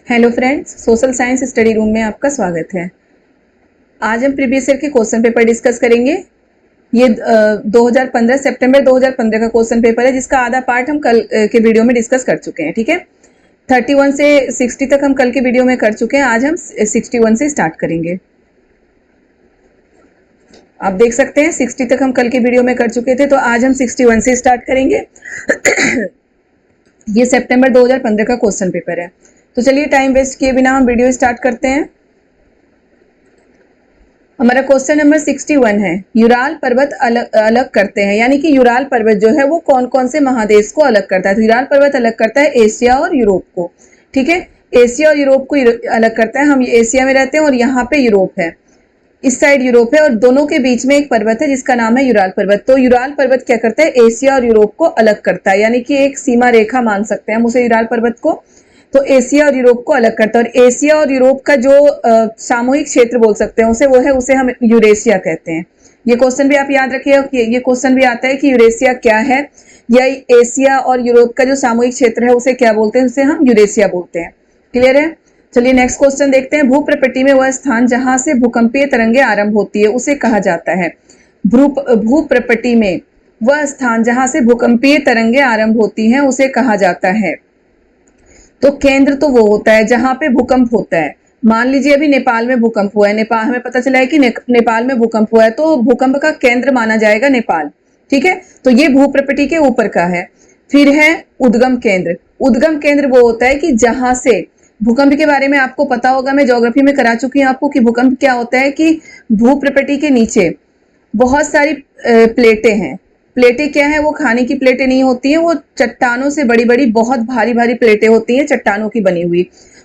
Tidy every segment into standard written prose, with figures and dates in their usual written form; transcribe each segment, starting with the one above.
Hello friends, social science study room में आपका स्वागत है। आज हम प्रीवियस ईयर के क्वेश्चन पेपर डिस्कस करेंगे। ये 2015 सितंबर 2015 का क्वेश्चन पेपर है, जिसका आधा पार्ट हम कल के वीडियो में डिस्कस कर चुके हैं। ठीक है, 31 से 60 तक हम कल के वीडियो में कर चुके हैं। आज हम 61 से स्टार्ट करेंगे। आप देख सकते हैं 60 तक हम कल के वीडियो में कर चुके थे, तो आज हम 61 से स्टार्ट करेंगे। ये सितंबर 2015 का क्वेश्चन पेपर है। तो चलिए टाइम वेस्ट किए बिना हम वीडियो स्टार्ट करते हैं। हमारा क्वेश्चन नंबर 61 है, यूराल पर्वत अलग करते हैं, यानी कि यूराल पर्वत जो है वो कौन कौन से महादेश को अलग करता है। तो यूराल पर्वत अलग करता है एशिया और यूरोप को। ठीक है, एशिया और यूरोप को अलग करता है। हम एशिया में रहते हैं और यहाँ पे यूरोप है, इस साइड यूरोप है, और दोनों के बीच में एक पर्वत है जिसका नाम है यूराल पर्वत। तो यूराल पर्वत क्या करता है, एशिया और यूरोप को अलग करता है, यानी कि एक सीमा रेखा मान सकते हैं हम उसे, यूराल पर्वत को। तो एशिया और यूरोप को अलग करता है, और एशिया और यूरोप का जो सामूहिक क्षेत्र बोल सकते हैं उसे, वो है, उसे हम यूरेशिया कहते हैं। ये क्वेश्चन भी आप याद रखिएगा कि ये क्वेश्चन भी आता है कि यूरेशिया क्या है, या एशिया और यूरोप का जो सामूहिक क्षेत्र है उसे क्या बोलते हैं, उसे हम यूरेशिया बोलते हैं। क्लियर है। चलिए नेक्स्ट क्वेश्चन देखते हैं। भूप्रपट्टी में वह स्थान जहां से भूकंपीय तरंगे आरंभ होती है उसे कहा जाता है। भूप्रपट्टी में वह स्थान जहां से भूकंपीय तरंगे आरंभ होती हैं उसे कहा जाता है। तो केंद्र तो वो होता है जहां पे भूकंप होता है। मान लीजिए अभी नेपाल में भूकंप हुआ है, नेपाल हमें पता चला है कि नेपाल में भूकंप हुआ है, तो भूकंप का केंद्र माना जाएगा नेपाल। ठीक है, तो ये भूप्रपट्टी के ऊपर का है। फिर है उद्गम केंद्र। उद्गम केंद्र वो होता है कि जहां से भूकंप के बारे में आपको पता होगा, मैं ज्योग्राफी में करा चुकी हूँ आपको कि भूकंप क्या होता है, कि भूप्रपट्टी के नीचे बहुत सारी प्लेटें हैं। प्लेटें क्या है, वो खाने की प्लेटें नहीं होती हैं, वो चट्टानों से बड़ी बड़ी बहुत भारी भारी प्लेटें होती हैं, चट्टानों की बनी हुई।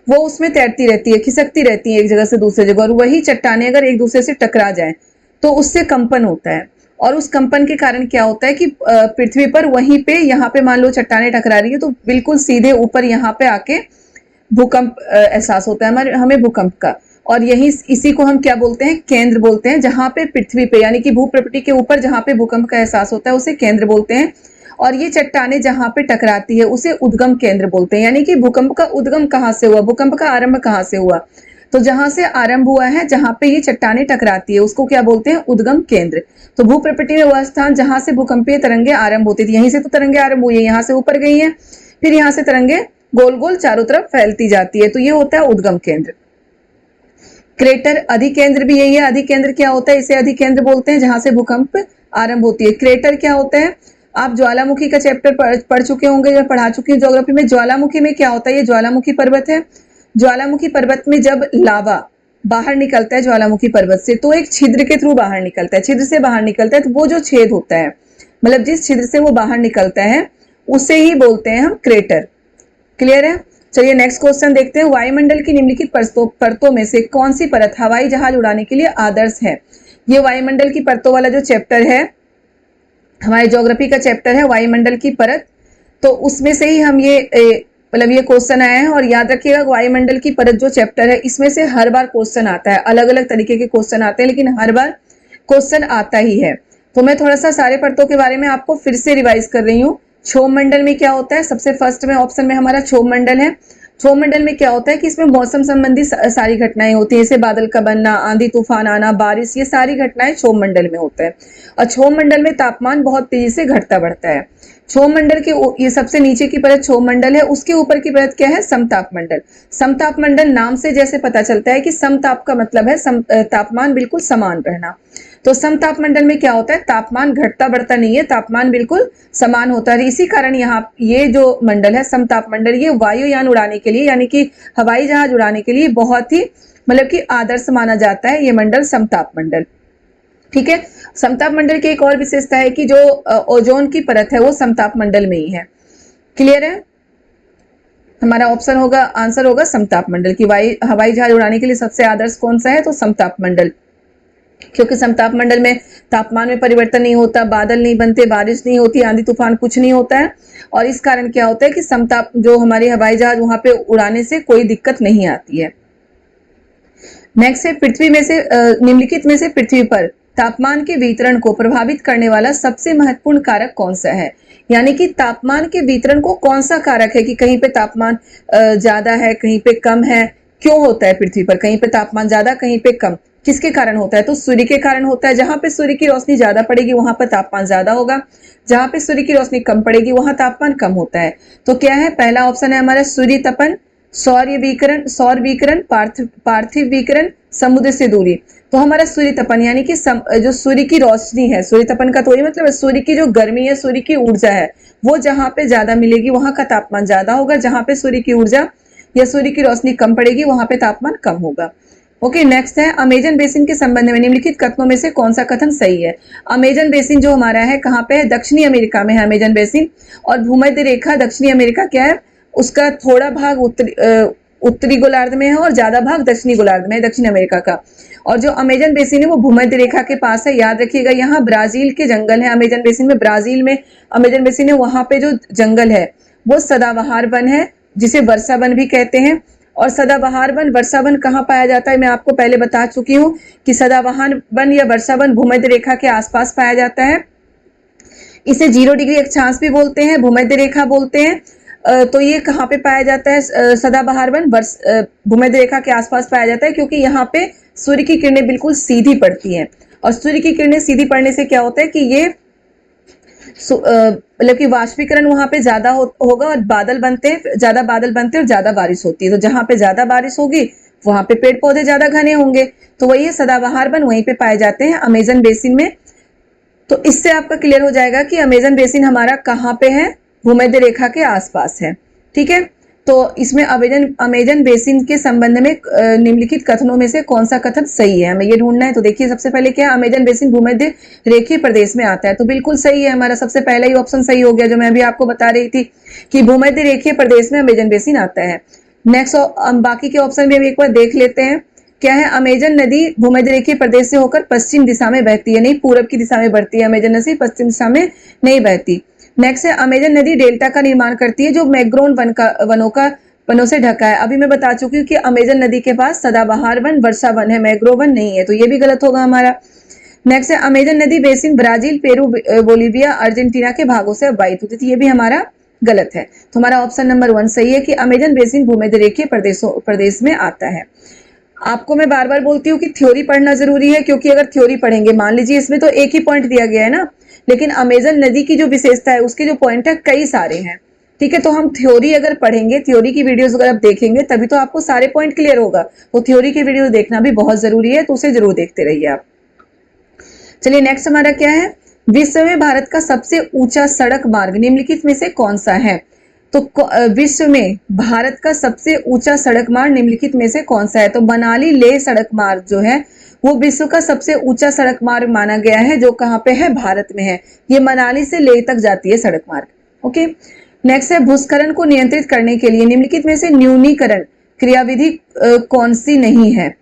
वो उसमें तैरती रहती है, खिसकती रहती है एक जगह से दूसरी जगह, और वही चट्टानें अगर एक दूसरे से टकरा जाए तो उससे कंपन होता है। और उस कंपन के कारण क्या होता है कि पृथ्वी पर वहीं पे, यहाँ पे मान लो चट्टानें टकरा रही है तो बिल्कुल सीधे ऊपर यहाँ पे आके भूकंप एहसास होता है हमें भूकंप का। और यही इसी को हम क्या बोलते हैं, केंद्र बोलते हैं। जहां पे पृथ्वी पे, यानी कि भूप्रपट्टी के ऊपर जहां पे भूकंप का एहसास होता है उसे केंद्र बोलते हैं। और ये चट्टानें जहां पे टकराती है उसे उद्गम केंद्र बोलते हैं, यानी कि भूकंप का उद्गम कहाँ से हुआ, भूकंप का आरंभ कहाँ से हुआ। तो जहां से आरंभ हुआ है, जहां पे ये चट्टानें टकराती है उसको क्या बोलते हैं, उद्गम केंद्र। तो भूप्रपट्टी में वह स्थान जहां से भूकंपीय तरंगे आरंभ होती थी, यहीं से तो तरंगे आरंभ हुई है, यहाँ से ऊपर गई है, फिर यहाँ से तरंगे गोल गोल चारों तरफ फैलती जाती है, तो ये होता है उद्गम केंद्र। क्रेटर अधिकेंद्र भी यही है। अधिकेंद्र क्या होता है, इसे अधिकेंद्र बोलते हैं जहां से भूकंप आरंभ होती है। क्रेटर क्या होता है, आप ज्वालामुखी का चैप्टर पढ़ चुके होंगे, या पढ़ा चुके हैं ज्योग्राफी में। ज्वालामुखी में क्या होता है, ये ज्वालामुखी पर्वत है। ज्वालामुखी पर्वत में जब लावा बाहर निकलता है ज्वालामुखी पर्वत से, तो एक छिद्र के थ्रू बाहर निकलता है, छिद्र से बाहर निकलता है, तो वो जो छेद होता है, मतलब जिस छिद्र से वो बाहर निकलता है उसे ही बोलते हैं हम क्रेटर। क्लियर है। चलिए नेक्स्ट क्वेश्चन देखते हैं। वायुमंडल की निम्नलिखित परतों में से कौन सी परत हवाई जहाज उड़ाने के लिए आदर्श है। ये वायुमंडल की परतों वाला जो चैप्टर है, हमारे ज्योग्राफी का चैप्टर है वायुमंडल की परत, तो उसमें से ही हम ये मतलब ये क्वेश्चन आया है। और याद रखिएगा वायुमंडल की परत जो चैप्टर है, इसमें से हर बार क्वेश्चन आता है, अलग अलग तरीके के क्वेश्चन आते हैं, लेकिन हर बार क्वेश्चन आता ही है। तो मैं थोड़ा सा सारे परतों के बारे में आपको फिर से रिवाइज कर रही हूँ। क्षोभ मंडल में क्या होता है, सबसे फर्स्ट में ऑप्शन में हमारा क्षोभ मंडल है। क्षोभ मंडल में क्या होता है कि इसमें मौसम संबंधी सारी घटनाएं होती है, जैसे बादल का बनना, आंधी तूफान आना, बारिश, ये सारी घटनाएं क्षोभ मंडल में होता है। और क्षोभ मंडल में तापमान बहुत तेजी से घटता बढ़ता है। क्षोभ मंडल के ये सबसे नीचे की परत क्षोभ मंडल है, उसके ऊपर की परत क्या है, समताप मंडल। समताप मंडल नाम से जैसे पता चलता है कि समताप का मतलब है तापमान बिल्कुल समान रहना। तो समताप मंडल में क्या होता है, तापमान घटता बढ़ता नहीं है, तापमान बिल्कुल समान होता है। इसी कारण यहाँ ये जो मंडल है समताप मंडल, ये वायुयान उड़ाने के लिए, यानी कि हवाई जहाज उड़ाने के लिए बहुत ही मतलब कि आदर्श माना जाता है ये मंडल, समताप मंडल। ठीक है। समताप मंडल की एक और विशेषता है कि जो ओजोन की परत है वो समताप मंडल में ही है। क्लियर है। हमारा ऑप्शन होगा, आंसर होगा समताप मंडल की हवाई जहाज उड़ाने के लिए सबसे आदर्श कौन सा है, तो समताप मंडल। क्योंकि समताप मंडल में तापमान में परिवर्तन नहीं होता, बादल नहीं बनते, बारिश नहीं होती, आंधी तूफान कुछ नहीं होता है। और इस कारण क्या होता है कि समताप जो हमारे हवाई जहाज वहां पे उड़ाने से कोई दिक्कत नहीं आती है। नेक्स्ट है, पृथ्वी में से निम्नलिखित में से पृथ्वी पर तापमान के वितरण को प्रभावित करने वाला सबसे महत्वपूर्ण कारक कौन सा है। यानी कि तापमान के वितरण को कौन सा कारक है कि कहीं पे तापमान ज्यादा है, कहीं पे कम है, क्यों होता है पृथ्वी पर कहीं पे तापमान ज्यादा कहीं पे कम, किसके कारण होता है? तो सूर्य के कारण होता है। जहां पे सूर्य की रोशनी ज्यादा पड़ेगी वहां पर तापमान ज्यादा होगा, जहां पे सूर्य की रोशनी कम पड़ेगी वहां तापमान कम होता है। तो क्या है? पहला ऑप्शन है हमारा सूर्य तपन, सौर विकिरण, पार्थिव विकिरण, समुद्र से दूरी। तो हमारा सूर्य तपन यानी कि जो सूर्य की रोशनी है, सूर्य तपन का तो ये मतलब है सूर्य की जो गर्मी है, सूर्य की ऊर्जा है, वो जहां पे ज्यादा मिलेगी वहां का तापमान ज्यादा होगा, जहां पे सूर्य की ऊर्जा या सूर्य की रोशनी कम पड़ेगी वहां पे तापमान कम होगा। ओके, नेक्स्ट है अमेजन बेसिन के संबंध में निम्नलिखित कथनों में से कौन सा कथन सही है? अमेजन बेसिन जो हमारा है कहाँ पे है? दक्षिणी अमेरिका में है अमेजन बेसिन। और भूमध्य रेखा दक्षिणी अमेरिका क्या है? उसका थोड़ा भाग उत्तरी गोलार्ध में है और ज्यादा भाग दक्षिणी गोलार्ध में है दक्षिण अमेरिका का। और जो अमेजन बेसिन है वो भूमध्य रेखा के पास है। याद रखिएगा, यहाँ ब्राजील के जंगल है अमेजन बेसिन में, ब्राजील में अमेजन बेसिन है, वहां पे जो जंगल है वो सदाबहार वन है जिसे वर्षा वन भी कहते हैं। और सदाबहार वन, वर्षा वन कहाँ पाया जाता है? मैं आपको पहले बता चुकी हूँ कि सदाबहार वन या वर्षा वन भूमध्य रेखा के आसपास पाया जाता है। इसे 0 डिग्री अक्षांश भी बोलते हैं, भूमध्य रेखा बोलते हैं। तो ये कहाँ पे पाया जाता है? सदाबहार वन भूमध्य रेखा के आसपास पाया जाता है, क्योंकि यहाँ पे सूर्य की किरणें बिल्कुल सीधी पड़ती हैं। और सूर्य की किरणें सीधी पड़ने से क्या होता है कि ये मतलब कि वाष्पीकरण वहां पे ज्यादा होगा और बादल बनते हैं, ज्यादा बादल बनते हैं और ज्यादा बारिश होती है। तो जहां पे ज्यादा बारिश होगी वहां पे पेड़ पौधे ज्यादा घने होंगे। तो वही है, सदाबहार वन वहीं पे पाए जाते हैं अमेजन बेसिन में। तो इससे आपका क्लियर हो जाएगा कि अमेजन बेसिन हमारा कहाँ पे है? भूमध्य रेखा के आसपास है। ठीक है, तो इसमें अमेजन बेसिन के संबंध में निम्नलिखित कथनों में से कौन सा कथन सही है, हमें ये ढूंढना है। तो देखिए, सबसे पहले क्या है? अमेजन बेसिन भूमध्य रेखीय प्रदेश में आता है, तो बिल्कुल सही है हमारा। सबसे पहला ही ऑप्शन सही हो गया जो मैं अभी आपको बता रही थी कि भूमध्य रेखीय प्रदेश में अमेजन बेसिन आता है। नेक्स्ट, बाकी के ऑप्शन भी हम एक बार देख लेते हैं। क्या है? अमेजन नदी भूमध्य रेखीय प्रदेश से होकर पश्चिम दिशा में बहती है, नहीं पूरब की दिशा में बढ़ती है अमेजन नदी, पश्चिम दिशा में नहीं बहती। नेक्स्ट है अमेजन नदी डेल्टा का निर्माण करती है जो मैंग्रोव वनों से ढका है। अभी मैं बता चुकी हूँ कि अमेजन नदी के पास सदाबहार वन, वर्षा वन है, मैंग्रोव वन नहीं है, तो ये भी गलत होगा हमारा। नेक्स्ट है अमेजन नदी basin Brazil, Peru, Bolivia, Argentina के भागों से अववाहित होती थी, ये भी हमारा गलत है। तो हमारा ऑप्शन नंबर 1 सही है कि अमेजन बेसिन भूमध्य रेखीय प्रदेश में आता है। आपको मैं बार बार बोलती हूँ कि थ्योरी पढ़ना जरूरी है, क्योंकि अगर थ्योरी पढ़ेंगे, मान लीजिए इसमें तो एक ही पॉइंट दिया गया है ना, लेकिन अमेजन नदी की जो विशेषता है उसके जो पॉइंट है कई सारे हैं। ठीक है, तो हम थ्योरी अगर पढ़ेंगे, थ्योरी की वीडियोस अगर आप देखेंगे तभी तो आपको सारे पॉइंट क्लियर होगा। तो थ्योरी की वीडियो देखना भी बहुत जरूरी है, तो उसे जरूर देखते रहिए आप। चलिए, नेक्स्ट हमारा क्या है? विश्व में भारत का सबसे ऊंचा सड़क मार्ग निम्नलिखित में से कौन सा है? तो विश्व में भारत का सबसे ऊंचा सड़क मार्ग निम्नलिखित में से कौन सा है? तो मनाली लेह सड़क मार्ग जो है वो विश्व का सबसे ऊंचा सड़क मार्ग माना गया है, जो कहाँ पे है? भारत में है। ये मनाली से लेह तक जाती है सड़क मार्ग। ओके, नेक्स्ट है भूस्खलन को नियंत्रित करने के लिए निम्नलिखित में से न्यूनीकरण क्रियाविधि कौन सी नहीं है?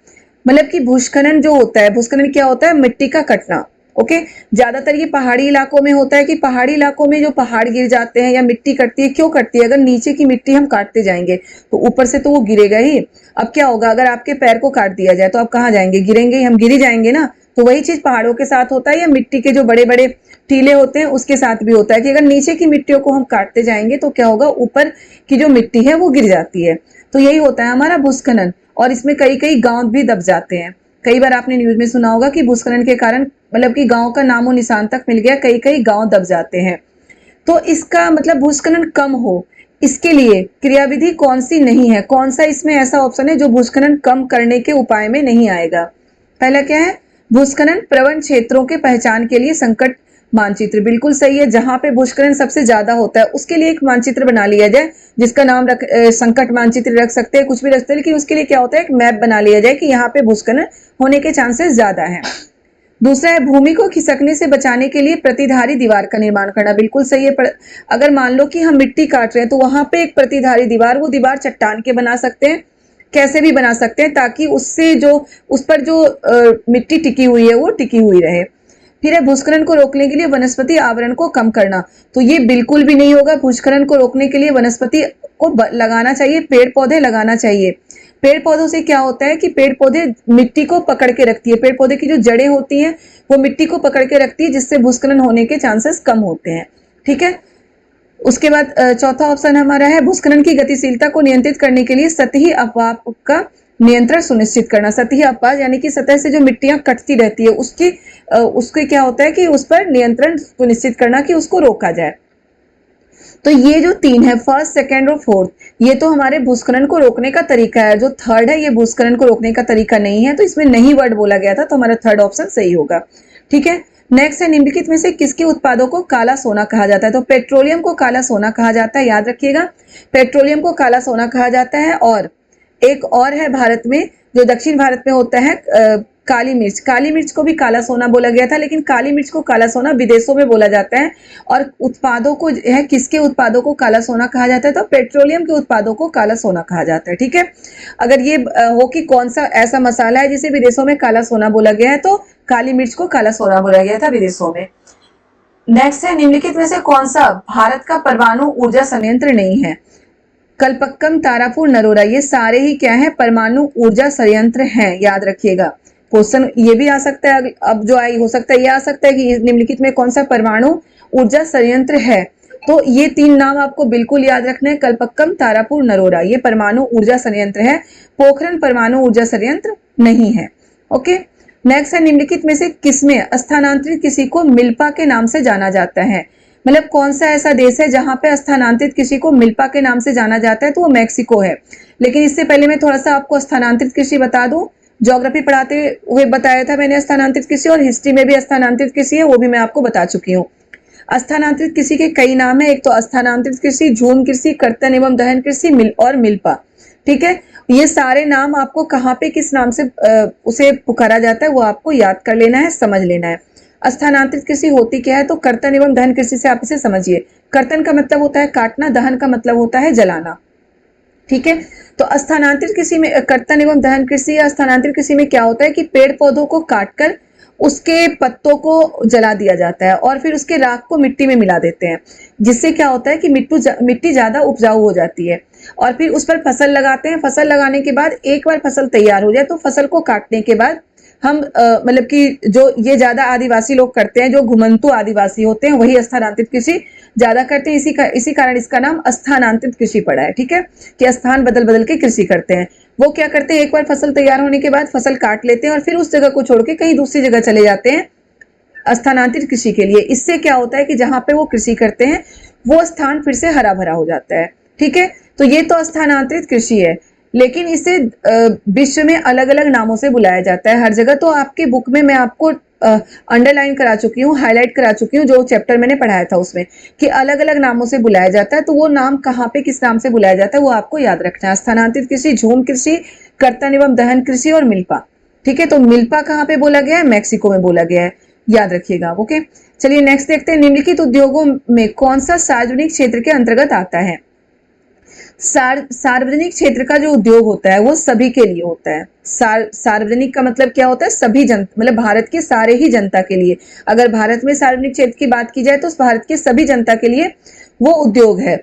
मतलब कि भूस्खलन जो होता है, भूस्खलन क्या होता है? मिट्टी का कटना। ओके, ज्यादातर ये पहाड़ी इलाकों में होता है कि पहाड़ी इलाकों में जो पहाड़ गिर जाते हैं या मिट्टी कटती है, क्यों कटती है? अगर नीचे की मिट्टी हम काटते जाएंगे तो ऊपर से तो वो गिरेगा ही। अब क्या होगा अगर आपके पैर को काट दिया जाए तो आप कहाँ जाएंगे? गिरेंगे ही, हम गिर ही जाएंगे ना। तो वही चीज पहाड़ों के साथ होता है या मिट्टी के जो बड़े बड़े टीले होते हैं उसके साथ भी होता है कि अगर नीचे की मिट्टियों को हम काटते जाएंगे तो क्या होगा? ऊपर की जो मिट्टी है वो गिर जाती है। तो यही होता है हमारा भूस्खलन, और इसमें कई कई गांव भी दब जाते हैं। कई बार आपने न्यूज में सुना होगा कि भूस्खलन के कारण मतलब कि गांव का नामो निशान तक मिल गया, कई कई गांव दब जाते हैं। तो इसका मतलब भूस्खलन कम हो, इसके लिए क्रियाविधि कौन सी नहीं है? कौन सा इसमें ऐसा ऑप्शन है जो भूस्खलन कम करने के उपाय में नहीं आएगा? पहला क्या है? भूस्खलन प्रवण क्षेत्रों के पहचान के लिए संकट मानचित्र, बिल्कुल सही है। जहां पे भूस्खलन सबसे ज्यादा होता है उसके लिए एक मानचित्र बना लिया जाए, जिसका नाम संकट मानचित्र रख सकते हैं, कुछ भी रख सकते हैं, लेकिन उसके लिए क्या होता है? एक मैप बना लिया जाए कि यहाँ पे भूस्खलन होने के चांसेस ज्यादा हैं। दूसरा है भूमि को खिसकने से बचाने के लिए प्रतिधारी दीवार का निर्माण करना, बिल्कुल सही है। अगर मान लो कि हम मिट्टी काट रहे हैं तो वहां पे एक प्रतिधारी दीवार, वो दीवार चट्टान के बना सकते हैं, कैसे भी बना सकते हैं, ताकि उससे जो उस पर जो मिट्टी टिकी हुई है वो टिकी हुई रहे। फिर है भूस्खलन को रोकने के लिए वनस्पति आवरण को कम करना, तो ये बिल्कुल भी नहीं होगा। भूस्खलन को रोकने के लिए वनस्पति को लगाना चाहिए, पेड़ पौधे लगाना चाहिए। पेड़ पौधों से क्या होता है कि पेड़ पौधे मिट्टी को पकड़ के रखती है, पेड़ पौधे की जो जड़ें होती हैं वो मिट्टी को पकड़ के रखती है, जिससे भूस्खलन होने के चांसेस कम होते हैं। ठीक है, उसके बाद चौथा ऑप्शन हमारा है भूस्खलन की गतिशीलता को नियंत्रित करने के लिए सतही अपवाह का नियंत्रण सुनिश्चित करना। सतही अपवाह यानी कि सतह से जो मिट्टियां कटती रहती है उसके क्या होता है कि उस पर नियंत्रण सुनिश्चित करना कि उसको रोका जाए। तो ये जो तीन है, फर्स्ट, सेकंड और फोर्थ, ये तो हमारे भूस्खलन को रोकने का तरीका है। जो थर्ड है ये भूस्खलन को रोकने का तरीका नहीं है, तो इसमें नहीं वर्ड बोला गया था, तो हमारा थर्ड ऑप्शन सही होगा। ठीक है, नेक्स्ट है निम्नलिखित में से किसके उत्पादों को काला सोना कहा जाता है? तो पेट्रोलियम को काला सोना कहा जाता है, याद रखिएगा, पेट्रोलियम को काला सोना कहा जाता है। और एक और है भारत में, जो दक्षिण भारत में होता है, काली मिर्च। काली मिर्च को भी काला सोना बोला गया था, लेकिन काली मिर्च को काला सोना विदेशों में बोला जाता है। और उत्पादों को है, किसके उत्पादों को काला सोना कहा जाता है? तो पेट्रोलियम के उत्पादों को काला सोना कहा जाता है। ठीक है, अगर ये हो कि कौन सा ऐसा मसाला है जिसे विदेशों में काला सोना बोला गया है, तो काली मिर्च को काला सोना बोला गया था विदेशों में। नेक्स्ट है निम्नलिखित में से कौन सा भारत का परमाणु ऊर्जा संयंत्र नहीं है? कलपक्कम, तारापुर, नरोरा, ये सारे ही क्या है? परमाणु ऊर्जा संयंत्र हैं, याद रखिएगा। क्वेश्चन ये भी आ सकता है, अब जो आई हो सकता है ये आ सकता है कि निम्नलिखित में कौन सा परमाणु ऊर्जा संयंत्र है? तो ये तीन नाम आपको बिल्कुल याद रखने हैं, कलपक्कम, तारापुर, नरोरा, ये परमाणु ऊर्जा संयंत्र है। पोखरण परमाणु ऊर्जा संयंत्र नहीं है। ओके, नेक्स्ट है निम्नलिखित में से किसमें स्थानांतरित किसी को मिल्पा के नाम से जाना जाता है? मतलब कौन सा ऐसा देश है जहां पे स्थानांतरित किसी को मिल्पा के नाम से जाना जाता है? तो वो मैक्सिको है। लेकिन इससे पहले मैं थोड़ा सा आपको स्थानांतरित कृषि बता दूं। ज्योग्राफी पढ़ाते हुए बताया था मैंने स्थानांतरित कृषि, और हिस्ट्री में भी स्थानांतरित कृषि है, वो भी मैं आपको बता चुकी हूँ। स्थानांतरित कृषि के कई नाम है, एक तो स्थानांतरित कृषि, झूम कृषि, कर्तन एवं दहन कृषि और मिल्पा। ठीक है, ये सारे नाम आपको कहाँ पे किस नाम से उसे पुकारा जाता है वो आपको याद कर लेना है, समझ लेना है। स्थानांतरित कृषि होती क्या है? तो कर्तन एवं दहन कृषि से आप इसे समझिए। कर्तन का मतलब होता है काटना, दहन का मतलब होता है जलाना। ठीक है, तो स्थानांतरित कृषि में, कर्तन एवं दहन कृषि या स्थानांतरित कृषि में क्या होता है कि पेड़ पौधों को काटकर उसके पत्तों को जला दिया जाता है और फिर उसके राख को मिट्टी में मिला देते हैं, जिससे क्या होता है कि मिट्टी ज्यादा उपजाऊ हो जाती है। और फिर उस पर फसल लगाते हैं। फसल लगाने के बाद एक बार फसल तैयार हो जाए तो फसल को काटने के बाद हम मतलब कि जो ये ज्यादा आदिवासी लोग करते हैं, जो घुमंतु आदिवासी होते हैं, वही स्थानांतरित कृषि ज्यादा करते हैं। इसी कारण इसका नाम स्थानांतरित कृषि पड़ा है। ठीक है, कि स्थान बदल बदल के कृषि करते हैं। वो क्या करते हैं, एक बार फसल तैयार होने के बाद फसल काट लेते हैं और फिर उस जगह को छोड़ के कहीं दूसरी जगह चले जाते हैं स्थानांतरित कृषि के लिए। इससे क्या होता है कि जहां पे वो कृषि करते हैं वो स्थान फिर से हरा भरा हो जाता है। ठीक है, तो ये तो स्थानांतरित कृषि है, लेकिन इसे विश्व में अलग अलग नामों से बुलाया जाता है हर जगह। तो आपके बुक में मैं आपको अंडरलाइन करा चुकी हूँ, हाईलाइट करा चुकी हूँ, जो चैप्टर मैंने पढ़ाया था उसमें, कि अलग अलग नामों से बुलाया जाता है। तो वो नाम कहाँ पे किस नाम से बुलाया जाता है वो आपको याद रखना है। स्थानांतरित कृषि, झूम कृषि, कर्तन एवं दहन कृषि और मिल्पा। ठीक है, तो मिल्पा कहाँ पे बोला गया है? मैक्सिको में बोला गया है, याद रखिएगा। ओके, चलिए नेक्स्ट देखते हैं, निम्नलिखित उद्योगों में कौन सा सार्वजनिक क्षेत्र के अंतर्गत आता है? सार्वजनिक क्षेत्र का जो उद्योग होता है वो सभी के लिए होता है। सार्वजनिक का मतलब क्या होता है? सभी जन, मतलब भारत के सारे ही जनता के लिए। अगर भारत में सार्वजनिक क्षेत्र की बात की जाए तो भारत के सभी जनता के लिए वो उद्योग है।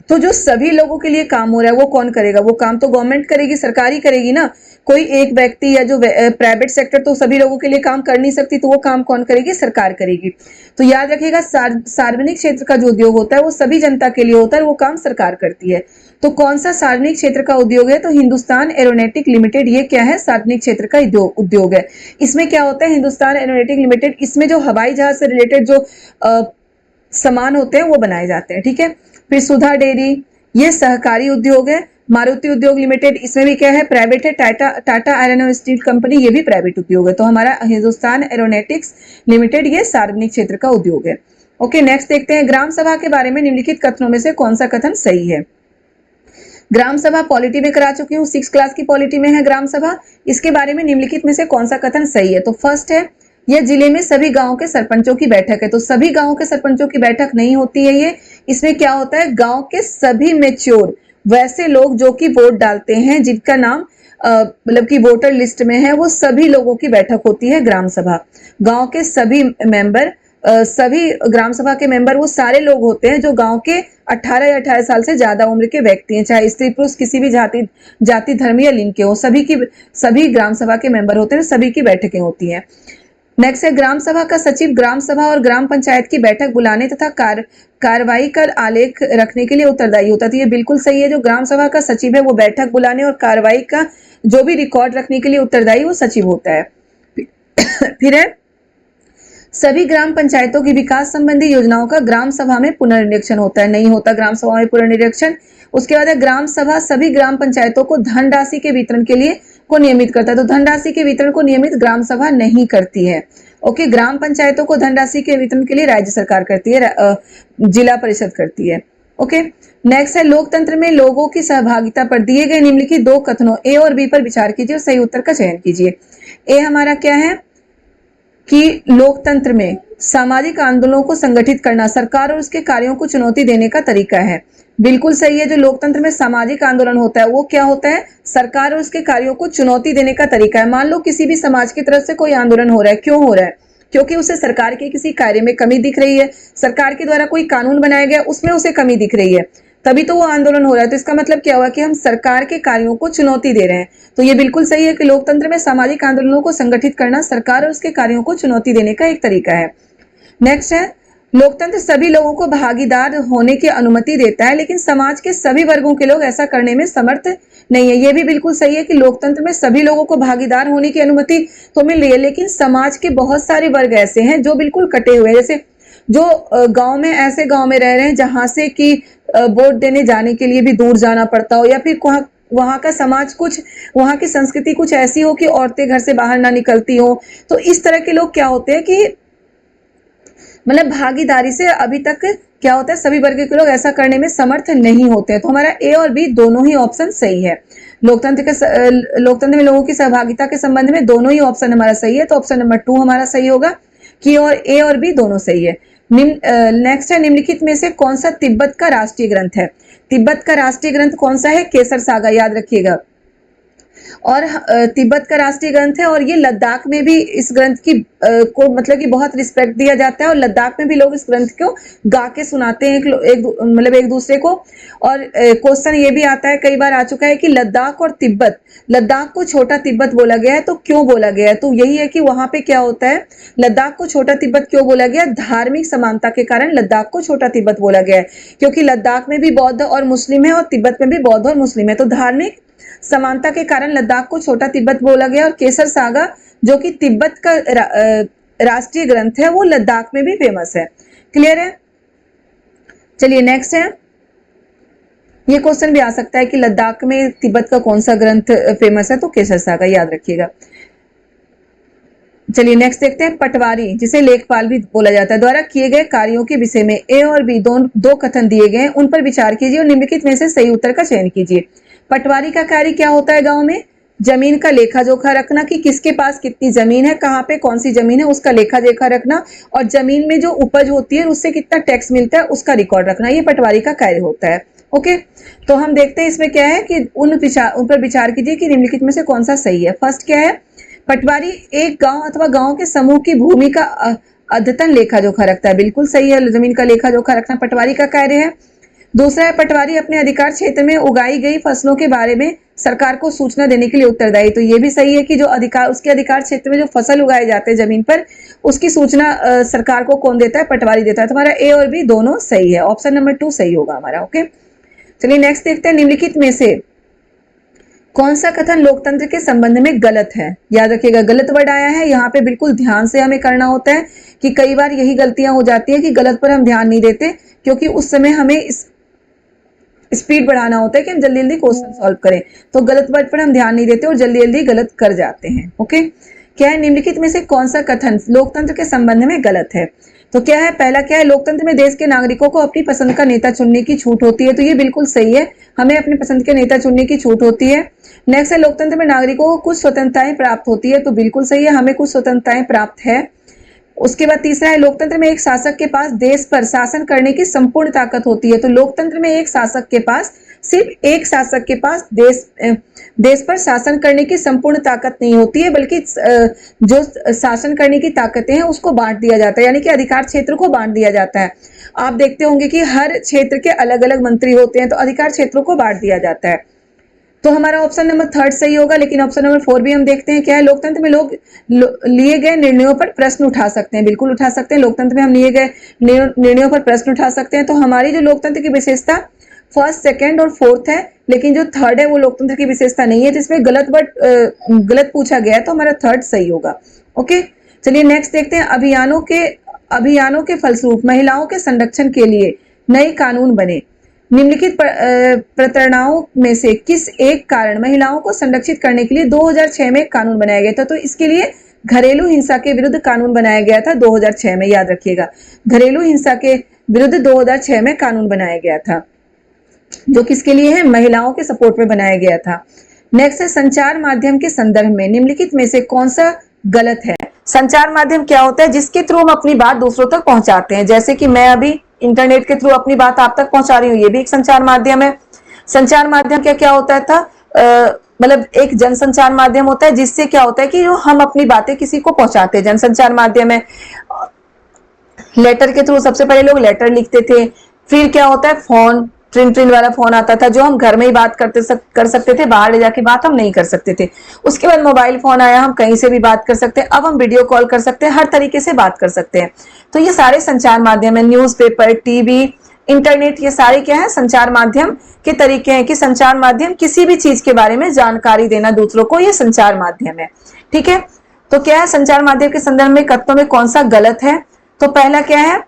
तो जो सभी लोगों के लिए काम हो रहा है वो कौन करेगा? वो काम तो गवर्नमेंट करेगी, सरकार ही करेगी ना। कोई एक व्यक्ति या जो प्राइवेट सेक्टर तो सभी लोगों के लिए काम कर नहीं सकती, तो वो काम कौन करेगी? सरकार करेगी। तो याद रखिएगा, सार्वजनिक क्षेत्र का जो उद्योग होता है वो सभी जनता के लिए होता है, वो काम सरकार करती है। तो कौन सा सार्वजनिक क्षेत्र का उद्योग है? तो हिंदुस्तान एरोनॉटिक लिमिटेड, ये क्या है? सार्वजनिक क्षेत्र का उद्योग है। इसमें क्या होता है? हिंदुस्तान एरोनॉटिक लिमिटेड, इसमें जो हवाई जहाज से रिलेटेड जो सामान होते हैं वो बनाए जाते हैं। ठीक है, फिर सुधा डेयरी, ये सहकारी उद्योग है। मारुति उद्योग लिमिटेड, इसमें भी क्या है? प्राइवेट है। टाटा आयरन और स्टील कंपनी, ये भी प्राइवेट उद्योग है। तो हमारा हिंदुस्तान एरोनॉटिक्स लिमिटेड ये सार्वजनिक क्षेत्र का उद्योग है। ओके, नेक्स्ट देखते हैं, ग्राम सभा के बारे में निम्नलिखित कथनों में से कौन सा कथन सही है? ग्राम सभा पॉलिटी में करा चुकी हूँ, 6 क्लास की पॉलिटी में है ग्राम सभा। इसके बारे में निम्नलिखित में से कौन सा कथन सही है? तो फर्स्ट है, यह जिले में सभी गांवों के सरपंचों की बैठक है। तो सभी गांवों के सरपंचों की बैठक नहीं होती है ये। इसमें क्या होता है? गांव के सभी मैच्योर वैसे लोग जो कि वोट डालते हैं, जिनका नाम मतलब कि वोटर लिस्ट में है, वो सभी लोगों की बैठक होती है ग्राम सभा। गांव के सभी मेंबर, सभी ग्राम सभा के मेंबर वो सारे लोग होते हैं जो गांव के 18 या 18 साल से ज्यादा उम्र के व्यक्ति हैं, चाहे स्त्री पुरुष किसी भी जाति धर्म या लिंग के हो, सभी ग्राम सभा के मेंबर होते हैं, सभी की बैठकें होती हैं। नेक्स्ट है ग्राम सभा का सचिव ग्राम सभा और ग्राम पंचायत की बैठक बुलाने तथा कार्रवाई का आलेख रखने के लिए उत्तरदायी होता है। तो ये बिल्कुल सही है, जो ग्राम सभा का सचिव है वो बैठक बुलाने और कार्रवाई का जो भी रिकॉर्ड रखने के लिए उत्तरदायी वो सचिव होता है। फिर है सभी ग्राम पंचायतों की विकास संबंधी योजनाओं का ग्राम सभा में पुनर्निरीक्षण होता है। नहीं होता ग्राम सभा में पुनर्निरीक्षण। उसके बाद है ग्राम सभा सभी ग्राम पंचायतों को धनराशि के वितरण के लिए को नियमित करता है। तो धनराशि के वितरण को नियमित ग्राम सभा नहीं करती है। ओके, ग्राम पंचायतों को धनराशि के वितरण के लिए राज्य सरकार करती है, जिला परिषद करती है। ओके, नेक्स्ट है लोकतंत्र में लोगों की सहभागिता पर दिए गए निम्नलिखित दो कथनों ए और बी पर विचार कीजिए और सही उत्तर का चयन कीजिए। ए हमारा क्या है कि लोकतंत्र में सामाजिक आंदोलनों को संगठित करना सरकार और उसके कार्यों को चुनौती देने का तरीका है। बिल्कुल सही है, जो लोकतंत्र में सामाजिक आंदोलन होता है वो क्या होता है, सरकार और उसके कार्यों को चुनौती देने का तरीका है। मान लो किसी भी समाज की तरफ से कोई आंदोलन हो रहा है, क्यों हो रहा है, क्योंकि उसे सरकार के किसी कार्य में कमी दिख रही है, सरकार के द्वारा कोई कानून बनाया गया उसमें उसे कमी दिख रही है, तभी तो वो आंदोलन हो रहा है। तो इसका मतलब क्या हुआ कि हम सरकार के कार्यों को चुनौती दे रहे हैं। तो ये बिल्कुल सही है कि लोकतंत्र में सामाजिक आंदोलनों को संगठित करना सरकार और उसके कार्यों को चुनौती देने का एक तरीका है। नेक्स्ट है लोकतंत्र सभी लोगों को भागीदार होने की अनुमति देता है, लेकिन समाज के सभी वर्गों के लोग ऐसा करने में समर्थ नहीं है। ये भी बिल्कुल सही है कि लोकतंत्र में सभी लोगों को भागीदार होने की अनुमति तो मिल रही है, लेकिन समाज के बहुत सारे वर्ग ऐसे हैं जो बिल्कुल कटे हुए हैं। जैसे जो गांव में ऐसे गांव में रह रहे हैं जहां से कि वोट देने जाने के लिए भी दूर जाना पड़ता हो, या फिर वहां का समाज कुछ, वहां की संस्कृति कुछ ऐसी हो कि औरतें घर से बाहर ना निकलती हो। तो इस तरह के लोग क्या होते हैं कि मतलब भागीदारी से अभी तक क्या होता है, सभी वर्ग के लोग ऐसा करने में समर्थ नहीं होते हैं। तो हमारा ए और बी दोनों ही ऑप्शन सही है। लोकतंत्र में लोगों की सहभागिता के संबंध में दोनों ही ऑप्शन हमारा सही है। तो ऑप्शन नंबर 2 हमारा सही होगा कि और ए और बी दोनों सही है। नेक्स्ट है निम्नलिखित में से कौन सा तिब्बत का राष्ट्रीय ग्रंथ है। तिब्बत का राष्ट्रीय ग्रंथ कौन सा है, केसर सागा, याद रखिएगा। और तिब्बत का राष्ट्रीय ग्रंथ है, और ये लद्दाख में भी इस ग्रंथ की को मतलब कि बहुत रिस्पेक्ट दिया जाता है, और लद्दाख में भी लोग इस ग्रंथ को गा के सुनाते हैं एक दूसरे को। और क्वेश्चन ये भी आता है, कई बार आ चुका है कि लद्दाख और तिब्बत, लद्दाख को छोटा तिब्बत बोला गया है, तो क्यों बोला गया है। तो यही है कि वहां पे क्या होता है, लद्दाख को छोटा तिब्बत क्यों बोला गया, धार्मिक समानता के कारण लद्दाख को छोटा तिब्बत बोला गया है, क्योंकि लद्दाख में भी बौद्ध और मुस्लिम है और तिब्बत में भी बौद्ध और मुस्लिम है। तो धार्मिक समानता के कारण लद्दाख को छोटा तिब्बत बोला गया। और केसर सागा जो कि तिब्बत का राष्ट्रीय ग्रंथ है वो लद्दाख में भी फेमस है। क्लियर है। चलिए नेक्स्ट है, ये क्वेश्चन भी आ सकता है कि लद्दाख में तिब्बत का कौन सा ग्रंथ फेमस है, तो केसर सागा, याद रखिएगा। चलिए नेक्स्ट देखते हैं, पटवारी जिसे लेखपाल भी बोला जाता है द्वारा किए गए कार्यों के विषय में ए और बी दो कथन दिए गए, उन पर विचार कीजिए और निम्नलिखित में से सही उत्तर का चयन कीजिए। पटवारी का कार्य क्या होता है, गांव में जमीन का लेखा जोखा रखना कि किसके पास कितनी जमीन है, कहाँ पे कौन सी जमीन है, उसका लेखा जोखा रखना, और जमीन में जो उपज होती है उससे कितना टैक्स मिलता है उसका रिकॉर्ड रखना, ये पटवारी का कार्य होता है। ओके, तो हम देखते हैं इसमें क्या है कि उन पर विचार कीजिए कि निम्नलिखित में से कौन सा सही है। फर्स्ट क्या है, पटवारी एक गांव अथवा गांव के समूह की भूमि का अद्यतन लेखा जोखा रखता है। बिल्कुल सही है, जमीन का लेखा जोखा रखना पटवारी का कार्य है। दूसरा है, पटवारी अपने अधिकार क्षेत्र में उगाई गई फसलों के बारे में सरकार को सूचना देने के लिए उत्तरदायी। तो ये भी सही है कि जो उसके अधिकार क्षेत्र में जो फसल उगाए जाते हैं जमीन पर, उसकी सूचना सरकार को कौन देता है, पटवारी देता है। तो हमारा ए और बी दोनों सही है, ऑप्शन नंबर 2 सही होगा हमारा। ओके, चलिए नेक्स्ट देखते हैं, निम्नलिखित में से कौन सा कथन लोकतंत्र के संबंध में गलत है। याद रखिएगा, गलत वर्ड आया है यहाँ पे, बिल्कुल ध्यान से हमें करना होता है कि कई बार यही गलतियां हो जाती है कि गलत पर हम ध्यान नहीं देते, क्योंकि उस समय हमें स्पीड बढ़ाना होता है कि हम जल्दी जल्दी क्वेश्चन सॉल्व करें, तो गलत वर्ड पर हम ध्यान नहीं देते और जल्दी जल्दी गलत कर जाते हैं। ओके, क्या है, निम्नलिखित में से कौन सा कथन लोकतंत्र के संबंध में गलत है। तो क्या है, पहला क्या है, लोकतंत्र में देश के नागरिकों को अपनी पसंद का नेता चुनने की छूट होती है। तो ये बिल्कुल सही है, हमें अपनी पसंद के नेता चुनने की छूट होती है। नेक्स्ट है, लोकतंत्र में नागरिकों को कुछ स्वतंत्रताएं प्राप्त होती है। तो बिल्कुल सही है, हमें कुछ स्वतंत्रताएं प्राप्त है। उसके बाद तीसरा है, लोकतंत्र में एक शासक के पास देश पर शासन करने की संपूर्ण ताकत होती है। तो लोकतंत्र में एक शासक के पास, सिर्फ एक शासक के पास देश पर शासन करने की संपूर्ण ताकत नहीं होती है, बल्कि जो शासन करने की ताकतें हैं उसको बांट दिया जाता है, यानी कि अधिकार क्षेत्र को बांट दिया जाता है। आप देखते होंगे कि हर क्षेत्र के अलग अलग मंत्री होते हैं, तो अधिकार क्षेत्रों को बांट दिया जाता है। तो हमारा ऑप्शन नंबर थर्ड सही होगा। लेकिन ऑप्शन नंबर 4 भी हम देखते हैं क्या है, लोकतंत्र में लोग लिए गए निर्णयों पर प्रश्न उठा सकते हैं। बिल्कुल उठा सकते हैं, लोकतंत्र में हम लिए गए निर्णयों पर प्रश्न उठा सकते हैं। तो हमारी जो लोकतंत्र की विशेषता फर्स्ट, सेकंड और फोर्थ है, लेकिन जो थर्ड है वो लोकतंत्र की विशेषता नहीं है, जिसमें गलत पूछा गया है, तो हमारा थर्ड सही होगा। ओके, चलिए नेक्स्ट देखते हैं। अभियानों के फलस्वरूप महिलाओं के संरक्षण के लिए नए कानून बने। निम्नलिखित प्रताड़नाओं में से किस एक कारण महिलाओं को संरक्षित करने के लिए 2006 में एक कानून बनाया गया था? तो इसके लिए घरेलू हिंसा के विरुद्ध कानून बनाया गया था 2006 में, याद रखिएगा। घरेलू हिंसा के विरुद्ध 2006 में कानून बनाया गया था, जो किसके लिए है? महिलाओं के सपोर्ट में बनाया गया था। नेक्स्ट है, संचार माध्यम के संदर्भ में निम्नलिखित में से कौन सा गलत है? संचार माध्यम क्या होता है? जिसके थ्रू हम अपनी बात दूसरों तक पहुंचाते हैं। जैसे कि मैं अभी इंटरनेट के थ्रू अपनी बात आप तक पहुंचा रही हूँ, ये भी एक संचार माध्यम है। संचार माध्यम क्या क्या होता था? मतलब एक जनसंचार माध्यम होता है, जिससे क्या होता है कि जो हम अपनी बातें किसी को पहुंचाते हैं, जनसंचार माध्यम है। लेटर के थ्रू सबसे पहले लोग लेटर लिखते थे। फिर क्या होता है? फोन, ट्रिन वाला फोन आता था, जो हम घर में ही बात कर सकते थे, बाहर ले जाके बात हम नहीं कर सकते थे। उसके बाद मोबाइल फोन आया, हम कहीं से भी बात कर सकते हैं। अब हम वीडियो कॉल कर सकते हैं, हर तरीके से बात कर सकते हैं। तो ये सारे संचार माध्यम है। न्यूज़पेपर, टीवी, इंटरनेट, ये सारे क्या है? संचार माध्यम के तरीके हैं कि संचार माध्यम किसी भी चीज के बारे में जानकारी देना दूसरों को, ये संचार माध्यम है। ठीक है, तो क्या है संचार माध्यम के संदर्भ में कथनों में कौन सा गलत है? तो पहला क्या है?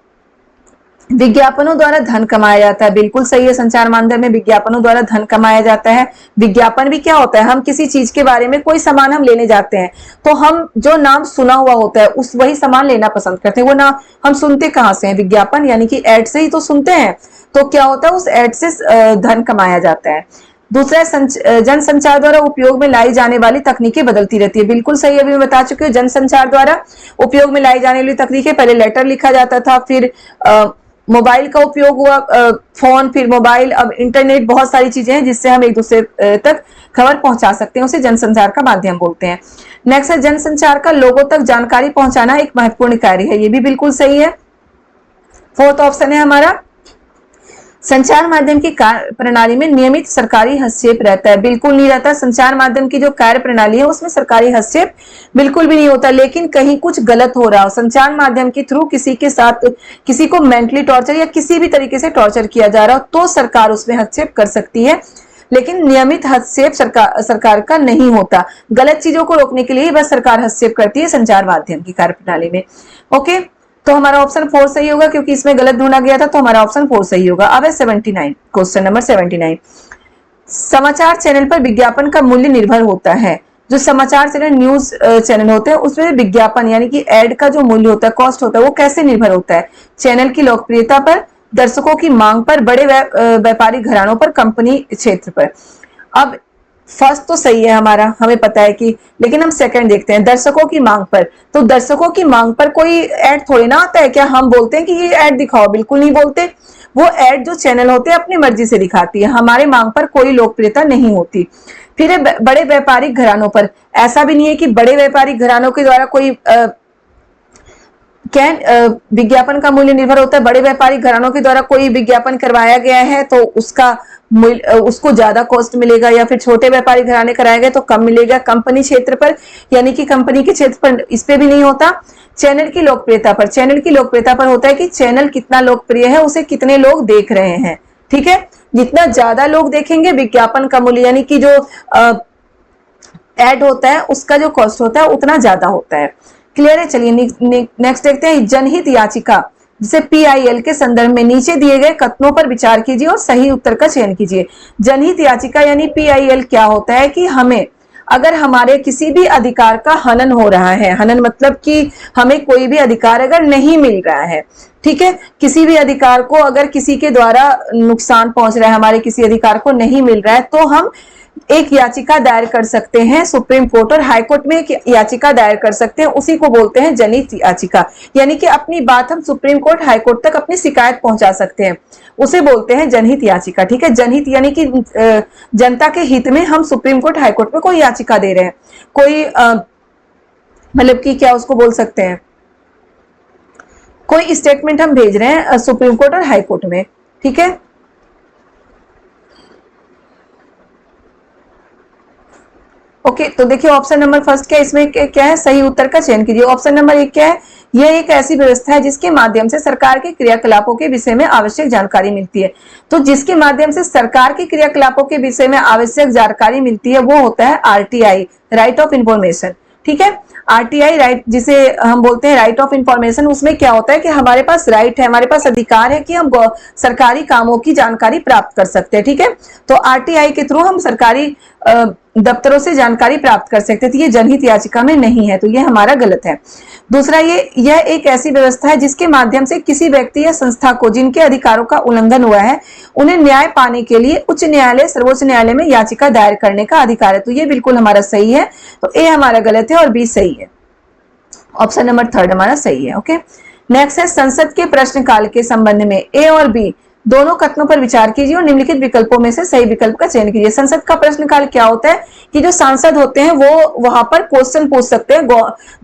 विज्ञापनों द्वारा धन कमाया जाता है। बिल्कुल सही है, संचार माध्यम में विज्ञापनों द्वारा धन कमाया जाता है। विज्ञापन भी क्या होता है? हम किसी चीज के बारे में, कोई सामान हम लेने जाते हैं, तो हम जो नाम सुना हुआ होता है उस वही सामान लेना पसंद करते हैं। वो ना हम सुनते कहां से हैं? विज्ञापन यानी कि एड से ही तो सुनते हैं। तो क्या होता है? उस एड से धन कमाया जाता है। दूसरा, जनसंचार द्वारा उपयोग में लाई जाने वाली तकनीकें बदलती रहती है। बिल्कुल सही, अभी मैं बता चुकी हूँ। जनसंचार द्वारा उपयोग में लाई जाने वाली तकनीकें, पहले लेटर लिखा जाता था, फिर मोबाइल का उपयोग हुआ, फोन, फिर मोबाइल, अब इंटरनेट, बहुत सारी चीजें हैं जिससे हम एक दूसरे तक खबर पहुंचा सकते हैं, उसे जनसंचार का माध्यम बोलते हैं। नेक्स्ट है, जनसंचार का लोगों तक जानकारी पहुंचाना एक महत्वपूर्ण कार्य है। ये भी बिल्कुल सही है। फोर्थ ऑप्शन है हमारा, संचार माध्यम की कार्य प्रणाली में नियमित सरकारी हस्तक्षेप रहता है। बिल्कुल नहीं रहता। संचार माध्यम की जो कार्य प्रणाली है उसमें सरकारी हस्तक्षेप बिल्कुल भी नहीं होता। लेकिन कहीं कुछ गलत हो रहा हो, संचार माध्यम के थ्रू किसी के साथ, किसी को मेंटली टॉर्चर या किसी भी तरीके से टॉर्चर किया जा रहा हो, तो सरकार उसमें हस्तक्षेप कर सकती है। लेकिन नियमित हस्तक्षेप सरकार का नहीं होता। गलत चीजों को रोकने के लिए बस सरकार हस्तक्षेप करती है संचार माध्यम की कार्य प्रणाली में। ओके, तो हमारा ऑप्शन 4 सही होगा, क्योंकि इसमें गलत ढूंढा गया था, तो हमारा ऑप्शन 4 सही होगा। अब है 79, क्वेश्चन नंबर 79। समाचार चैनल पर विज्ञापन का मूल्य निर्भर होता है। जो समाचार चैनल, न्यूज चैनल होते हैं, उसमें विज्ञापन यानी कि एड का जो मूल्य होता है, कॉस्ट होता है, वो कैसे निर्भर होता है? चैनल की लोकप्रियता पर, दर्शकों की मांग पर, बड़े व्यापारिक घरानों पर, कंपनी क्षेत्र पर। अब फर्स्ट तो सही है हमारा, हमें पता है कि, लेकिन हम सेकंड देखते हैं, दर्शकों की मांग पर। तो दर्शकों की मांग पर कोई ऐड थोड़ी ना आता है। क्या हम बोलते हैं कि ये ऐड दिखाओ? बिल्कुल नहीं बोलते। वो ऐड जो चैनल होते हैं अपनी मर्जी से दिखाती है, हमारे मांग पर कोई लोकप्रियता नहीं होती। फिर बड़े व्यापारिक घरानों पर, ऐसा भी नहीं है कि बड़े व्यापारिक घरानों के द्वारा कोई विज्ञापन का मूल्य निर्भर होता है। बड़े व्यापारिक घरानों के द्वारा कोई विज्ञापन करवाया गया है तो उसको ज्यादा कॉस्ट मिलेगा, या फिर छोटे व्यापारिक घराने कराया गया तो कम मिलेगा। कंपनी क्षेत्र पर, यानी कि कंपनी के क्षेत्र पर, इस पे भी नहीं होता। चैनल की लोकप्रियता पर, चैनल की लोकप्रियता पर होता है कि चैनल कितना लोकप्रिय है, उसे कितने लोग देख रहे हैं। ठीक है, जितना ज्यादा लोग देखेंगे, विज्ञापन का मूल्य यानी कि जो एड होता है उसका जो कॉस्ट होता है उतना ज्यादा होता है। क्लियर है? चलिए नेक्स्ट देखते हैं। जनहित याचिका, जिसे PIL के संदर्भ में नीचे दिए गए कथनों पर विचार कीजिए और सही उत्तर का चयन कीजिए। जनहित याचिका यानी PIL क्या होता है कि हमें, अगर हमारे किसी भी अधिकार का हनन हो रहा है, हनन मतलब कि हमें कोई भी अधिकार अगर नहीं मिल रहा है, ठीक है, किसी भी अधिकार को अगर किसी के द्वारा नुकसान पहुंच रहा है, हमारे किसी अधिकार को नहीं मिल रहा है, तो हम एक याचिका दायर कर सकते हैं सुप्रीम कोर्ट और हाई कोर्ट में। एक याचिका दायर कर सकते हैं, उसी को बोलते हैं जनहित याचिका। यानी कि अपनी बात हम सुप्रीम कोर्ट, हाई कोर्ट तक अपनी शिकायत पहुंचा सकते हैं, उसे बोलते हैं जनहित याचिका। ठीक है, जनहित यानी कि जनता के हित में हम सुप्रीम कोर्ट, हाई कोर्ट में कोई याचिका दे रहे हैं, कोई मतलब कि क्या उसको बोल सकते हैं, कोई स्टेटमेंट हम भेज रहे हैं सुप्रीम कोर्ट और हाई कोर्ट में। ठीक है, ओके, तो देखिए ऑप्शन नंबर फर्स्ट क्या है, इसमें क्या है, सही उत्तर का चयन कीजिए। ऑप्शन नंबर एक क्या है, यह एक ऐसी व्यवस्था है जिसके माध्यम से सरकार के क्रियाकलापों के विषय में आवश्यक जानकारी मिलती है। तो जिसके माध्यम से सरकार के क्रियाकलापों के विषय में आवश्यक जानकारी मिलती है वो होता है आरटीआई, राइट ऑफ इंफॉर्मेशन। ठीक है, आरटीआई राइट जिसे हम बोलते हैं राइट ऑफ इंफॉर्मेशन, उसमें क्या होता है कि हमारे पास राइट है, हमारे पास अधिकार है कि हम सरकारी कामों की जानकारी प्राप्त कर सकते हैं। ठीक है, तो आरटीआई के थ्रू हम सरकारी दफ्तरों से जानकारी प्राप्त कर सकते थे, ये जनहित याचिका में नहीं है, तो ये हमारा गलत है। दूसरा, यह एक ऐसी व्यवस्था है जिसके माध्यम से किसी व्यक्ति या संस्था को जिनके अधिकारों का उल्लंघन हुआ है उन्हें न्याय पाने के लिए उच्च न्यायालय, सर्वोच्च न्यायालय में याचिका दायर करने का अधिकार है। तो ये बिल्कुल हमारा सही है, तो ए हमारा गलत है और बी सही है। ऑप्शन नंबर थर्ड हमारा सही है। ओके, नेक्स्ट है संसद के प्रश्नकाल के संबंध में ए और बी दोनों कथनों पर विचार कीजिए और निम्नलिखित विकल्पों में से सही विकल्प का चयन कीजिए। संसद का प्रश्नकाल क्या होता है कि जो सांसद होते हैं वो वहां पर क्वेश्चन पूछ सकते हैं,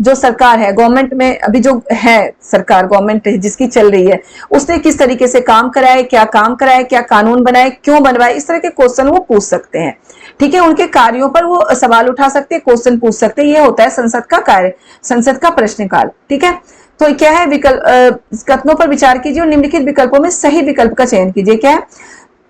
जो सरकार है, गवर्नमेंट में अभी जो है सरकार, गवर्नमेंट जिसकी चल रही है, उसने किस तरीके से काम कराए, क्या काम कराए, क्या कानून बनाए, क्यों बनवाए, इस तरह के क्वेश्चन वो पूछ सकते हैं। ठीक है, उनके कार्यों पर वो सवाल उठा सकते हैं, क्वेश्चन पूछ सकते हैं, ये होता है संसद का कार्य, संसद का प्रश्नकाल। ठीक है, तो क्या है, विकल्प कथनों पर विचार कीजिए और निम्नलिखित विकल्पों में सही विकल्प का चयन कीजिए। क्या है,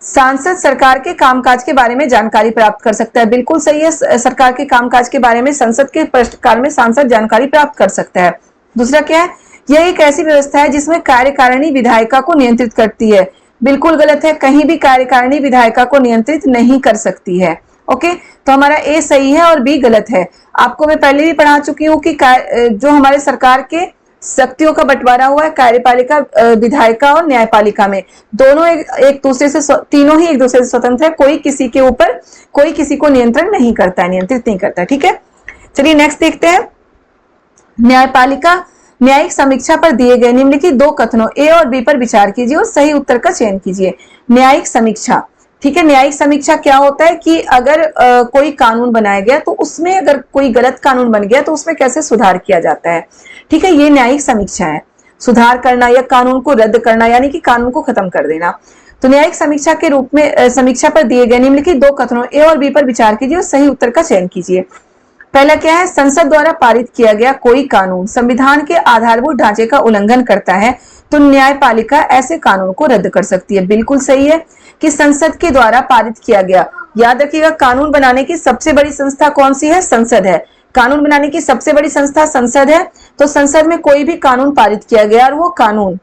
सांसद सरकार के कामकाज के बारे में जानकारी प्राप्त कर सकता है, बिल्कुल सही है, सरकार के कामकाज के बारे में संसद के प्रश्नकाल में सांसद जानकारी प्राप्त कर सकता है। दूसरा क्या है, यह एक ऐसी व्यवस्था है जिसमें कार्यकारिणी विधायिका को नियंत्रित करती है, बिल्कुल गलत है, कहीं भी कार्यकारिणी विधायिका को नियंत्रित नहीं कर सकती है। ओके, तो हमारा ए सही है और बी गलत है। आपको मैं पहले भी पढ़ा चुकी हूँ कि जो हमारे सरकार के शक्तियों का बंटवारा हुआ है कार्यपालिका, विधायिका और न्यायपालिका में, दोनों एक दूसरे से, तीनों ही एक दूसरे से स्वतंत्र है, कोई किसी के ऊपर, कोई किसी को नियंत्रण नहीं करता है, नियंत्रित नहीं करता है। ठीक है, चलिए नेक्स्ट देखते हैं। न्यायपालिका न्यायिक समीक्षा पर दिए गए निम्नलिखित दो कथनों ए और बी पर विचार कीजिए और सही उत्तर का चयन कीजिए। न्यायिक समीक्षा, ठीक है, न्यायिक समीक्षा क्या होता है कि अगर कोई कानून बनाया गया तो उसमें अगर कोई गलत कानून बन गया तो उसमें कैसे सुधार किया जाता है। ठीक है, ये न्यायिक समीक्षा है, सुधार करना या कानून को रद्द करना, यानी कि कानून को खत्म कर देना। तो न्यायिक समीक्षा के रूप में समीक्षा पर दिए गए निम्नलिखित दो कथनों ए और बी पर विचार कीजिए और सही उत्तर का चयन कीजिए। पहला क्या है, संसद द्वारा पारित किया गया कोई कानून संविधान के आधारभूत ढांचे का उल्लंघन करता है तो न्यायपालिका ऐसे कानून को रद्द कर सकती है। बिल्कुल सही है कि संसद के द्वारा पारित किया गया, याद रखिएगा कानून बनाने की सबसे बड़ी संस्था कौन सी है, संसद है। कानून बनाने की सबसे बड़ी संस्था संसद है, तो संसद में कोई भी कानून पारित किया गया और वो कानून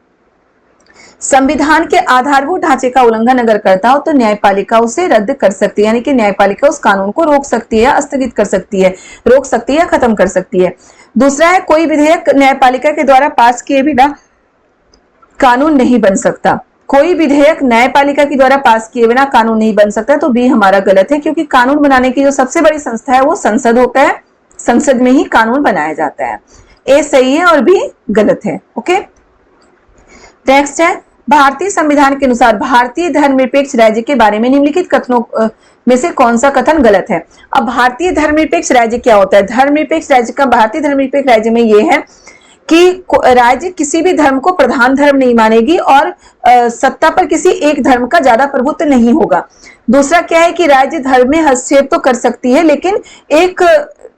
संविधान के आधारभूत ढांचे का उल्लंघन अगर करता हो तो न्यायपालिका उसे रद्द कर सकती है, यानी कि न्यायपालिका उस कानून को रोक सकती है, स्थगित कर सकती है, रोक सकती है, खत्म कर सकती है। दूसरा है, कोई विधेयक न्यायपालिका के द्वारा पास किए बिना कानून नहीं बन सकता। कोई विधेयक न्यायपालिका के द्वारा पास किए बिना कानून नहीं बन सकता, तो बी हमारा गलत है, क्योंकि कानून बनाने की जो सबसे बड़ी संस्था है वो संसद होता है, संसद में ही कानून बनाया जाता है। ए सही है और बी गलत है। ओके, नेक्स्ट है, भारतीय संविधान के अनुसार भारतीय धर्मनिरपेक्ष राज्य के बारे में निम्नलिखित कथनों में से कौन सा कथन गलत है। अब भारतीय धर्मनिरपेक्ष राज्य क्या होता है, धर्मनिरपेक्ष राज्य का, भारतीय धर्मनिरपेक्ष राज्य में यह है कि राज्य किसी भी धर्म को प्रधान धर्म नहीं मानेगी और सत्ता पर किसी एक धर्म का ज्यादा प्रभुत्व नहीं होगा। दूसरा क्या है कि राज्य धर्म में हस्तक्षेप तो कर सकती है लेकिन एक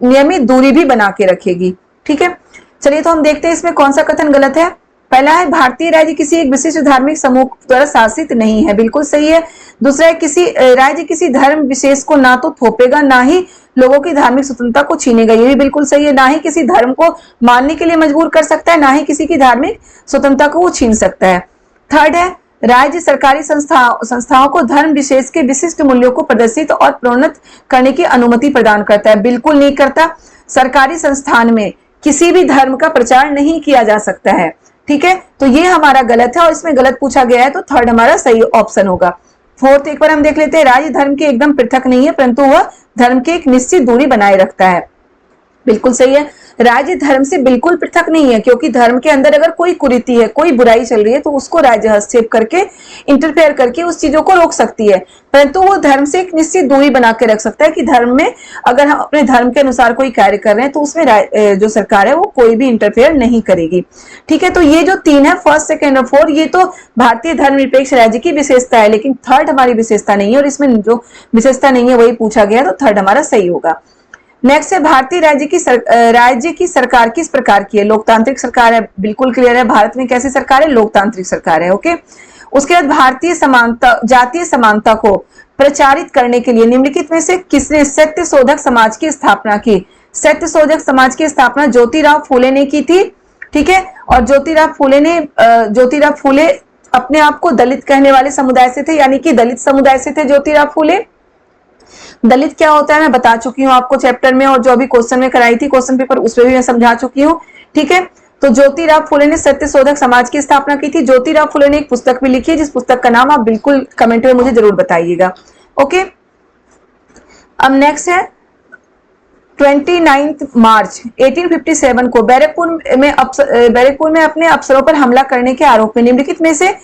नियमित दूरी भी बना के रखेगी। ठीक है, चलिए तो हम देखते हैं इसमें कौन सा कथन गलत है। पहला है, भारतीय राज्य किसी एक विशिष्ट धार्मिक समूह द्वारा शासित नहीं है, बिल्कुल सही है। दूसरा है, किसी राज्य किसी धर्म विशेष को ना तो थोपेगा ना ही लोगों की धार्मिक स्वतंत्रता को छीनेगा, ये भी बिल्कुल सही है। ना ही किसी धर्म को मानने के लिए मजबूर कर सकता है, ना ही किसी की धार्मिक स्वतंत्रता को वो छीन सकता है। थर्ड है, राज्य सरकारी संस्थाओं को धर्म विशेष के विशिष्ट मूल्यों को प्रदर्शित और प्रोन्नत करने की अनुमति प्रदान करता है, बिल्कुल नहीं करता। सरकारी संस्थान में किसी भी धर्म का प्रचार नहीं किया जा सकता है। ठीक है, तो ये हमारा गलत है और इसमें गलत पूछा गया है, तो थर्ड हमारा सही ऑप्शन होगा। फोर्थ एक बार हम देख लेते हैं, राज्य धर्म के एकदम पृथक नहीं है परंतु वह धर्म की एक निश्चित दूरी बनाए रखता है, बिल्कुल सही है। राज्य धर्म से बिल्कुल पृथक नहीं है, क्योंकि धर्म के अंदर अगर कोई कुरीति है, कोई बुराई चल रही है तो उसको राज्य हस्तक्षेप करके, इंटरफेयर करके उस चीजों को रोक सकती है, परंतु वो धर्म से एक निश्चित दूरी बना के रख सकता है कि धर्म में अगर हम अपने धर्म के अनुसार कोई कार्य कर रहे हैं तो उसमें जो सरकार है वो कोई भी इंटरफेयर नहीं करेगी। ठीक है, तो ये जो तीन है, फर्स्ट सेकेंड और फोर्थ, ये तो भारतीय धर्मनिरपेक्ष राज्य की विशेषता है, लेकिन थर्ड हमारी विशेषता नहीं है और इसमें जो विशेषता नहीं है वही पूछा गया, तो थर्ड हमारा सही होगा। नेक्स्ट है भारतीय राज्य की सरकार किस प्रकार की है? लोकतांत्रिक सरकार है, बिल्कुल क्लियर है। भारत में कैसी सरकार है? लोकतांत्रिक सरकार है। ओके, उसके बाद जातीय समानता को प्रचारित करने के लिए निम्नलिखित में से किसने सत्य शोधक समाज की स्थापना की? सत्य शोधक समाज की स्थापना ज्योतिराव फूले ने की थी। ठीक है, और ज्योतिराव फूले अपने आप को दलित कहने वाले समुदाय से थे, यानी कि दलित समुदाय से थे ज्योतिराव फूले। दलित क्या होता है मैं बता चुकी हूं आपको चैप्टर में, और जो अभी क्वेश्चन में कराई थी क्वेश्चन पेपर उसमें भी मैं समझा चुकी हूं। ठीक है, तो ज्योतिराव फूले ने सत्य शोधक समाज की स्थापना की थी। ज्योतिराव फूले ने एक पुस्तक भी लिखी है, जिस पुस्तक का नाम आप बिल्कुल कमेंट में मुझे जरूर बताइएगा। ओके, अब नेक्स्ट है 29 मार्च 1857 को बैरकपुर में अपने अफसरों पर हमला करने के आरोप में निम्नलिखित में से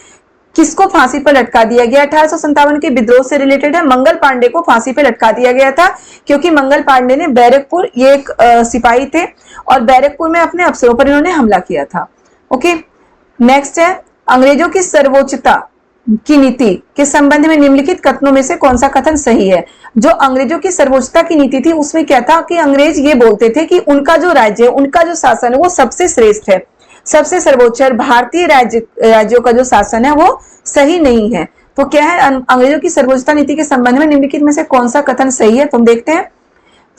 किसको फांसी पर लटका दिया गया? 1857 के विद्रोह से रिलेटेड है। मंगल पांडे को फांसी पर लटका दिया गया था, क्योंकि मंगल पांडे ने बैरकपुर, ये एक सिपाही थे और बैरकपुर में अपने अफसरों पर इन्होंने हमला किया था। ओके, नेक्स्ट है अंग्रेजों की सर्वोच्चता की नीति के संबंध में निम्नलिखित कथनों में से कौन सा कथन सही है? जो अंग्रेजों की सर्वोच्चता की नीति थी उसमें क्या था कि अंग्रेज ये बोलते थे कि उनका जो राज्य है, उनका जो शासन है वो सबसे श्रेष्ठ है, सबसे सर्वोच्च है। भारतीय राज्यों का जो शासन है वो सही नहीं है। तो क्या है अंग्रेजों की सर्वोच्चता नीति के संबंध में निम्नलिखित में से कौन सा कथन सही है? तुम देखते हैं।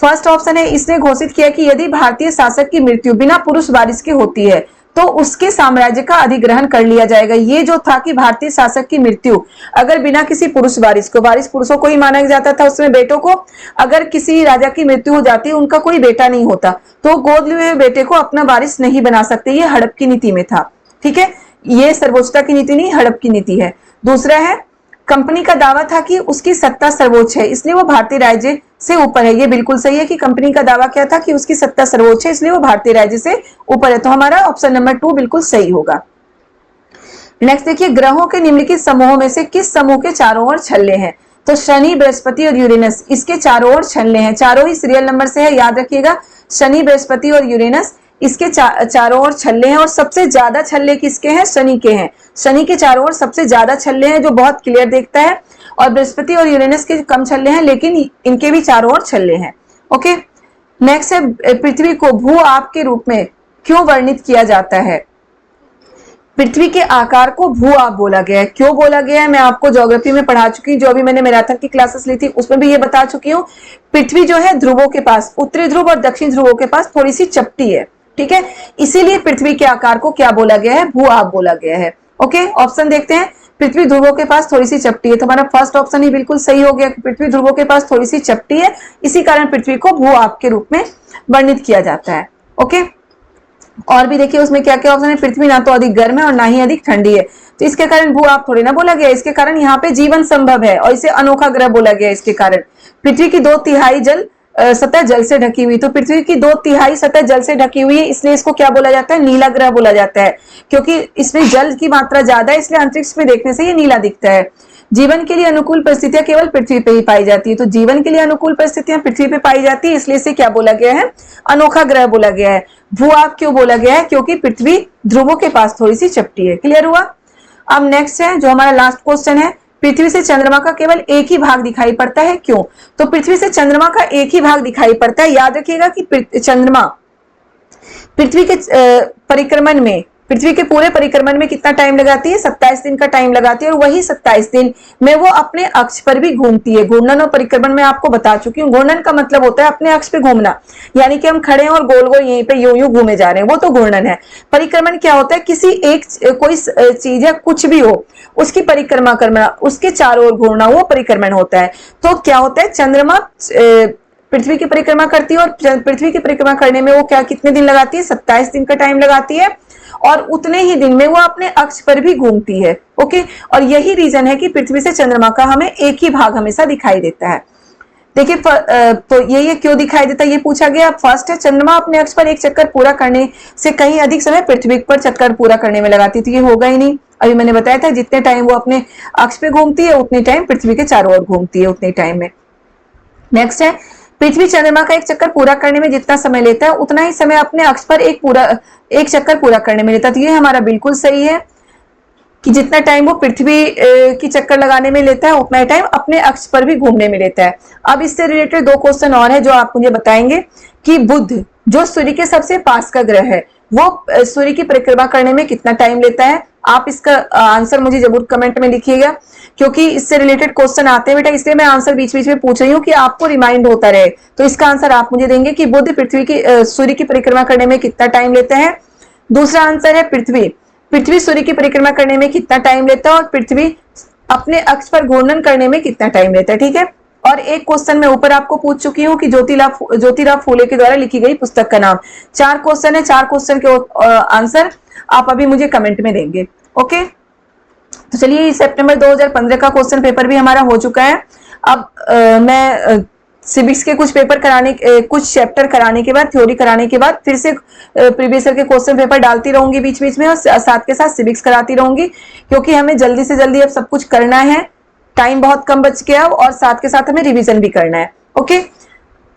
फर्स्ट ऑप्शन है, इसने घोषित किया कि यदि भारतीय शासक की मृत्यु बिना पुरुष वारिस के होती है तो उसके साम्राज्य का अधिग्रहण कर लिया जाएगा। ये जो था कि भारतीय शासक की मृत्यु अगर बिना किसी पुरुष वारिस को, वारिस पुरुषों को ही माना जाता था उसमें बेटों को, अगर किसी राजा की मृत्यु हो जाती है उनका कोई बेटा नहीं होता तो गोद लिए हुए बेटे को अपना वारिस नहीं बना सकते। ये हड़प की नीति में था। ठीक है, ये सर्वोच्चता की नीति नहीं, हड़प की नीति है। दूसरा है कंपनी का दावा था कि उसकी सत्ता सर्वोच्च है इसलिए वो भारतीय राज्य से ऊपर है। ये बिल्कुल सही है कि कंपनी का दावा क्या था कि उसकी सत्ता सर्वोच्च है इसलिए वो भारतीय राज्य से ऊपर है। तो हमारा ऑप्शन नंबर 2 बिल्कुल सही होगा। नेक्स्ट देखिए, ग्रहों के निम्नलिखित समूहों में से किस समूह के चारों ओर छल्ले हैं? तो शनि, बृहस्पति और यूरेनस, इसके चारों ओर छल्ले हैं। चारों ही सीरियल नंबर से है, याद रखिएगा। शनि, बृहस्पति और यूरेनस, इसके चारों ओर छल्ले हैं और सबसे ज्यादा छल्ले किसके हैं? शनि के हैं। शनि के चारों ओर सबसे ज्यादा छल्ले हैं, जो बहुत क्लियर देखता है, और बृहस्पति और यूरेनस के कम छल्ले हैं लेकिन इनके भी चारों ओर छल्ले हैं। ओके, नेक्स्ट है पृथ्वी को भू आप के रूप में क्यों वर्णित किया जाता है? पृथ्वी के आकार को भू आप बोला गया है। क्यों बोला गया है मैं आपको ज्योग्राफी में पढ़ा चुकी हूँ, जो अभी मैंने मैराथन की क्लासेस ली थी उसमें भी ये बता चुकी हूँ। पृथ्वी जो है ध्रुवों के पास, उत्तरी ध्रुव और दक्षिण ध्रुवों के पास थोड़ी सी चपटी है। ठीक है, इसीलिए पृथ्वी के आकार को क्या बोला गया है? भू आप बोला गया है। ओके, ऑप्शन देखते हैं। पृथ्वी ध्रुवों के पास थोड़ी सी चपटी है, तो हमारा फर्स्ट ऑप्शन ही बिल्कुल सही हो गया। पृथ्वी ध्रुवों के पास थोड़ी सी चपटी है, इसी कारण पृथ्वी को भू आप के रूप में वर्णित किया जाता है। ओके, और भी देखिए उसमें क्या क्या ऑप्शन है। पृथ्वी ना तो अधिक गर्म है और ना ही अधिक ठंडी है, तो इसके कारण भू आप थोड़ी ना बोला गया। इसके कारण यहाँ पे जीवन संभव है और इसे अनोखा ग्रह बोला गया। इसके कारण पृथ्वी की 2/3 सतह जल से ढकी हुई, तो पृथ्वी की 2/3 सतह जल से ढकी हुई है, इसलिए इसको क्या बोला जाता है? नीला ग्रह बोला जाता है, क्योंकि इसमें जल की मात्रा ज्यादा है इसलिए अंतरिक्ष में देखने से ये नीला दिखता है। जीवन के लिए अनुकूल परिस्थितियां केवल पृथ्वी पे ही पाई जाती है, तो जीवन के लिए अनुकूल परिस्थितियां पृथ्वी पे पाई जाती है, इसलिए इसे क्या बोला गया है? अनोखा ग्रह बोला गया है। भू आप क्यों बोला गया है? क्योंकि पृथ्वी ध्रुवों के पास थोड़ी सी चपटी है। क्लियर हुआ? अब नेक्स्ट है जो हमारा लास्ट क्वेश्चन है, पृथ्वी से चंद्रमा का केवल एक ही भाग दिखाई पड़ता है, क्यों? तो पृथ्वी से चंद्रमा का एक ही भाग दिखाई पड़ता है। याद रखिएगा कि चंद्रमा पृथ्वी के परिक्रमण में, पृथ्वी के पूरे परिक्रमण में कितना टाइम लगाती है? 27 दिन का टाइम लगाती है, और वही 27 दिन में वो अपने अक्ष पर भी घूमती है। घूर्णन और परिक्रमण में आपको बता चुकी हूँ। घूर्णन का मतलब होता है अपने अक्ष पे घूमना, यानी कि हम खड़े हैं और गोल गोल यहीं पे यूं यूं घूमे जा रहे हैं, वो तो घूर्णन है। परिक्रमण क्या होता है? किसी एक कोई चीज या कुछ भी हो उसकी परिक्रमा करना, उसके चारों ओर घूमना, वो परिक्रमण होता है। तो क्या होता है? चंद्रमा पृथ्वी की परिक्रमा करती है और पृथ्वी की परिक्रमा करने में वो क्या कितने दिन लगाती है? 27 दिन का टाइम लगाती है, और उतने ही दिन में वो अपने अक्ष पर भी घूमती है। ओके, और यही रीजन है कि पृथ्वी से चंद्रमा का हमें एक ही भाग हमेशा दिखाई देता है। देखिए तो ये क्यों दिखाई देता है ये पूछा गया। फर्स्ट है, चंद्रमा अपने अक्ष पर एक चक्कर पूरा करने से कहीं अधिक समय पृथ्वी पर चक्कर पूरा करने में लगाती है, तो ये होगा ही नहीं। अभी मैंने बताया था जितने टाइम वो अपने अक्ष पे घूमती है उतने टाइम पृथ्वी के चारों ओर घूमती है, उतने टाइम में। नेक्स्ट है, पृथ्वी चंद्रमा का एक चक्कर पूरा करने में जितना समय लेता है उतना ही समय अपने अक्ष पर एक चक्कर पूरा करने में लेता है, तो ये हमारा बिल्कुल सही है। कि जितना टाइम वो पृथ्वी की चक्कर लगाने में लेता है उतना ही टाइम अपने अक्ष पर भी घूमने में लेता है। अब इससे रिलेटेड 2 क्वेश्चन और है जो आप मुझे बताएंगे कि बुध जो सूर्य के सबसे पास का ग्रह है वो सूर्य की परिक्रमा करने में कितना टाइम लेता है। आप इसका आंसर मुझे जरूर कमेंट में लिखिएगा, क्योंकि इससे रिलेटेड क्वेश्चन आते हैं बेटा, इसलिए मैं आंसर बीच बीच में पूछ रही हूँ कि आपको रिमाइंड होता रहे। तो इसका आंसर आप मुझे देंगे कि बुध पृथ्वी की सूर्य की परिक्रमा करने में कितना टाइम लेता है। दूसरा आंसर है पृथ्वी सूर्य की परिक्रमा करने में कितना टाइम लेता है और पृथ्वी अपने अक्ष पर घूर्णन करने में कितना टाइम लेता है। ठीक है, और एक क्वेश्चन मैं ऊपर आपको पूछ चुकी हूँ कि ज्योतिराव फूले के द्वारा लिखी गई पुस्तक का नाम। 4 क्वेश्चन है, 4 क्वेश्चन के आंसर आप अभी मुझे कमेंट में देंगे। ओके, तो चलिए सितंबर 2015 का क्वेश्चन पेपर भी हमारा हो चुका है। अब मैं सिविक्स के कुछ पेपर कुछ चैप्टर कराने के बाद, थ्योरी कराने के बाद फिर से प्रीवियस ईयर के क्वेश्चन पेपर डालती रहूंगी बीच बीच में, और साथ के साथ सिविक्स कराती रहूंगी, क्योंकि हमें जल्दी से जल्दी अब सब कुछ करना है, टाइम बहुत कम बच गया और साथ के साथ हमें रिवीजन भी करना है। ओके,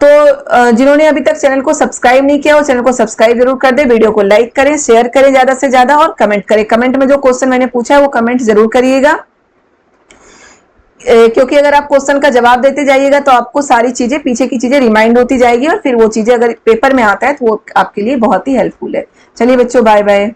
तो जिन्होंने अभी तक चैनल को सब्सक्राइब नहीं किया वो चैनल को सब्सक्राइब जरूर कर दे, वीडियो को लाइक करें, शेयर करें ज्यादा से ज्यादा और कमेंट करें। कमेंट में जो क्वेश्चन मैंने पूछा है वो कमेंट जरूर करिएगा, क्योंकि अगर आप क्वेश्चन का जवाब देते जाइएगा तो आपको सारी चीजें, पीछे की चीजें रिमाइंड होती जाएगी और फिर वो चीजें अगर पेपर में आता है तो वो आपके लिए बहुत ही हेल्पफुल है। चलिए बच्चों, बाय बाय।